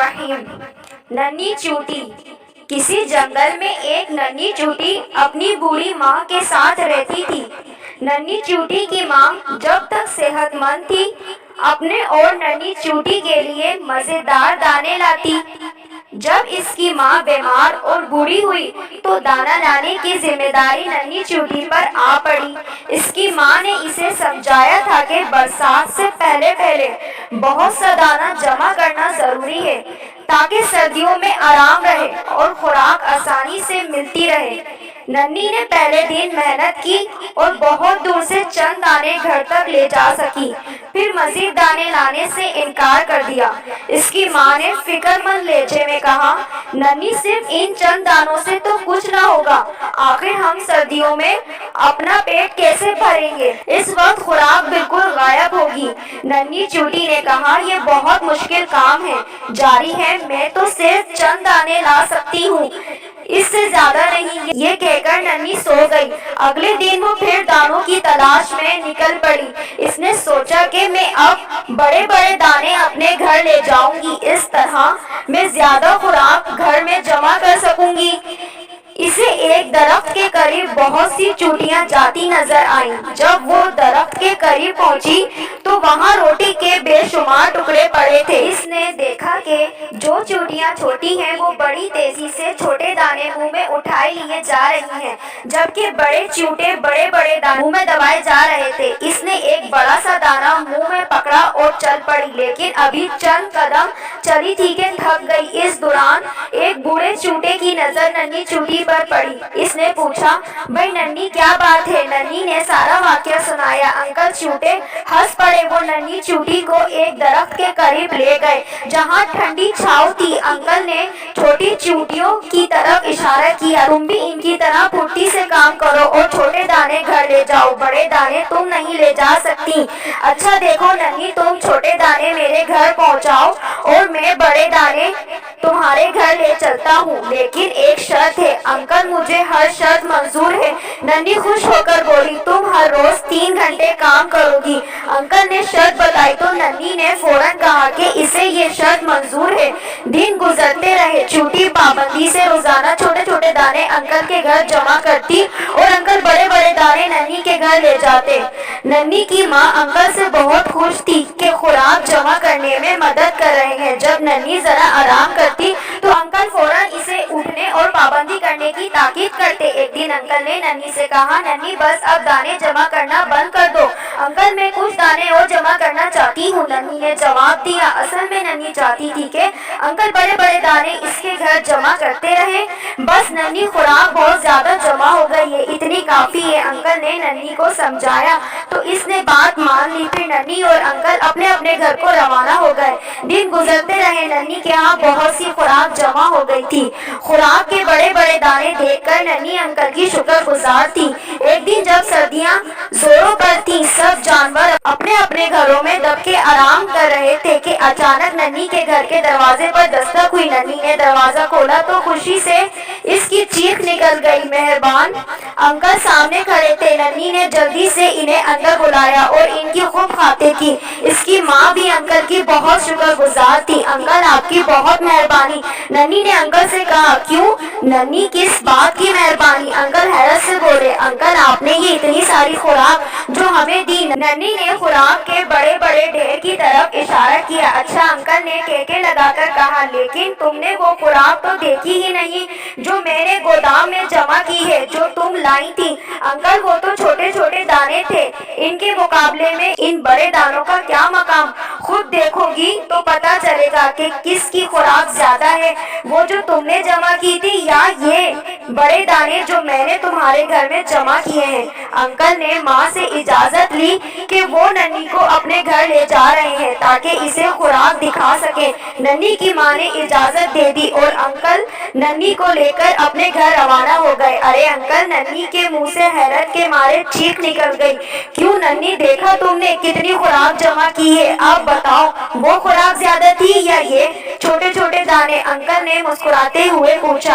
الرحیم۔ ننھی چوٹی۔ کسی جنگل میں ایک ننھی چوٹی اپنی بوڑھی ماں کے ساتھ رہتی تھی۔ ننھی چوٹی کی ماں جب تک صحت مند تھی اپنے اور ننھی چوٹی کے لیے مزیدار دانے لاتی۔ جب اس کی ماں بیمار اور بوڑھی ہوئی تو دانا لانے کی ذمہ داری ننھی چوٹی پر آ پڑی۔ اس کی ماں نے اسے سمجھایا تھا کہ برسات سے پہلے بہت سا دانا جمع کرنا ضروری ہے تاکہ سردیوں میں آرام رہے اور خوراک آسانی سے ملتی رہے۔ ننھی نے پہلے دن محنت کی اور بہت دور سے چند دانے گھر تک لے جا سکی، پھر مزید دانے لانے سے انکار کر دیا۔ اس کی ماں نے فکر مند لہجے میں کہا، ننھی صرف ان چند دانوں سے تو کچھ نہ ہوگا، آخر ہم سردیوں میں اپنا پیٹ کیسے بھریں گے؟ اس وقت خوراک بالکل غائب ہوگی۔ ننھی چوٹی نے کہا، یہ بہت مشکل کام ہے، جاری ہے، میں تو صرف چند دانے لا سکتی ہوں، اس سے زیادہ نہیں۔ یہ کہہ کر ننھی سو گئی۔ اگلے دن وہ پھر دانوں کی تلاش میں نکل پڑی۔ اس نے سوچا کہ میں اب بڑے بڑے دانے اپنے گھر لے جاؤں گی، اس طرح میں زیادہ خوراک گھر میں جمع کر سکوں گی۔ اسے ایک درخت کے قریب بہت سی چوٹیاں جاتی نظر آئیں۔ جب وہ درخت کے قریب پہنچی تو وہاں روٹی کے بے شمار ٹکڑے پڑے تھے۔ اس نے دیکھا کہ جو چوٹیاں چھوٹی ہیں وہ بڑی تیزی سے چھوٹے دانے منہ میں اٹھائے لیے جا رہی ہیں، جبکہ بڑے چیونٹے بڑے بڑے دانے منہ میں دبائے جا رہے تھے۔ اس نے ایک بڑا سا دانہ منہ میں پکڑا اور چل پڑی، لیکن ابھی چند قدم چلی تھی کہ تھک گئی۔ اس دوران ایک بوڑھے چیونٹے کی نظر ننھی چوٹی پر پڑی۔ اس نے پوچھا، بھائی ننھی کیا بات ہے؟ ننھی نے سارا واقعہ سنایا۔ انکل چیونٹے ہنس پڑے۔ وہ ننھی چوٹی کو ایک درخت کے قریب لے گئے جہاں ٹھنڈی چھاؤں تھی۔ انکل نے چھوٹی چیونٹیوں کی طرف اشارہ کیا، تم بھی ان کی طرح پھرتی سے کام کرو اور چھوٹے دانے گھر لے جاؤ، بڑے دانے تم نہیں لے جا سکتی۔ اچھا دیکھو ننھی، تم چھوٹے دانے میرے گھر پہنچاؤ اور میں بڑے دانے تمہارے گھر لے چلتا ہوں، لیکن ایک شرط ہے۔ انکل مجھے ہر شرط منظور ہے، ننھی خوش ہو کر بولی، تم ہر روز 3 گھنٹے کام کرو گی۔ انکل نے شرط بتائی تو ننھی نے فوراً کہا کہ اسے یہ شرط منظور ہے۔ دن گزرتے رہے، چیونٹی پابندی سے روزانہ چھوٹے چھوٹے دانے انکل کے گھر جمع کرتی اور انکل بڑے بڑے دانے ننھی کے گھر لے جاتے۔ ننھی کی ماں انکل سے بہت خوش تھی کہ خوراک جمع کرنے میں مدد کر رہے ہیں۔ جب ننھی ذرا آرام کرتی تو انکل فوراً اسے اٹھنے اور پابندی کرنے کی تاکید کرتے۔ ایک دن انکل نے ننھی سے کہا، ننھی بس اب دانے جمع کرنا بند کر دو۔ انکل میں کچھ دانے اور جمع کرنا چاہتی ہوں، ننھی نے جواب دیا۔ اصل میں ننھی چاہتی تھی کہ انکل بڑے بڑے دانے اس کے گھر جمع کرتے رہے، بس ننھی خوراک بہت زیادہ جمع ہو گئی ہے، اتنی کافی ہے۔ انکل نے ننھی کو سمجھایا تو اس نے بات مان لی۔ پھر ننھی اور انکل اپنے اپنے گھر کو روانہ ہو گئے۔ دن گزرتے رہے، ننھی کے ہاں بہت سی خوراک جمع ہو گئی تھی۔ خوراک کے بڑے بڑے دانے دیکھ کر ننھی انکل کی شکر گزار تھی۔ ایک دن جب سردیاں زوروں پر تھیں، سب جانور اپنے اپنے گھروں میں دب کے آرام کر رہے تھے کہ اچانک ننھی کے گھر کے دروازے پر دستک ہوئی۔ ننھی نے دروازہ کھولا تو خوشی سے اس کی چیخ نکل گئی، مہربان انکل سامنے کھڑے تھے۔ ننھی نے جلدی سے انہیں اندر بلایا اور ان کی خوب خاطر کی۔ اس کی ماں بھی انکل کی بہت شکر گزار تھی۔ انکل آپ کی بہت مہربانی، ننھی نے انکل سے کہا۔ کیوں ننھی، کس بات کی مہربانی؟ انکل حیرت سے بولے، انکل آپ نے یہ اتنی ساری خوراک جو ہمیں دی۔ ننھی نے خوراک کے بڑے بڑے ڈھیر کی طرف اشارہ کیا۔ اچھا، انکل نے ٹھیکے لگا کر کہا، لیکن تم نے وہ خوراک تو دیکھی ہی نہیں جو میں نے گودام میں جمع کی ہے، جو تم لائی تھی۔ انکل وہ تو چھوٹے چھوٹے دانے تھے، ان کے مقابلے میں ان بڑے دانوں کا کیا مقام؟ خود دیکھو گی تو پتا چلے گا کہ کس کی خوراک زیادہ ہے، وہ جو تم نے جمع کی تھی یا یہ بڑے دانے جو میں نے تمہارے گھر میں جمع کیے ہیں۔ انکل نے ماں سے اجازت لی کہ وہ ننھی کو اپنے گھر لے جا رہے ہیں تاکہ اسے خوراک دکھا سکے۔ ننھی کی ماں نے اجازت دے دی اور انکل ننھی کو لے کر اپنے گھر روانہ ہو گئے۔ ارے انکل، ننھی کے منہ سے حیرت کے مارے چیخ نکل گئی۔ کیوں ننھی، دیکھا تم نے کتنی خوراک جمع کی ہے، اب بتاؤ وہ خوراک زیادہ تھی یا یہ چھوٹے چھوٹے دانے؟ انکل نے مسکراتے ہوئے پوچھا۔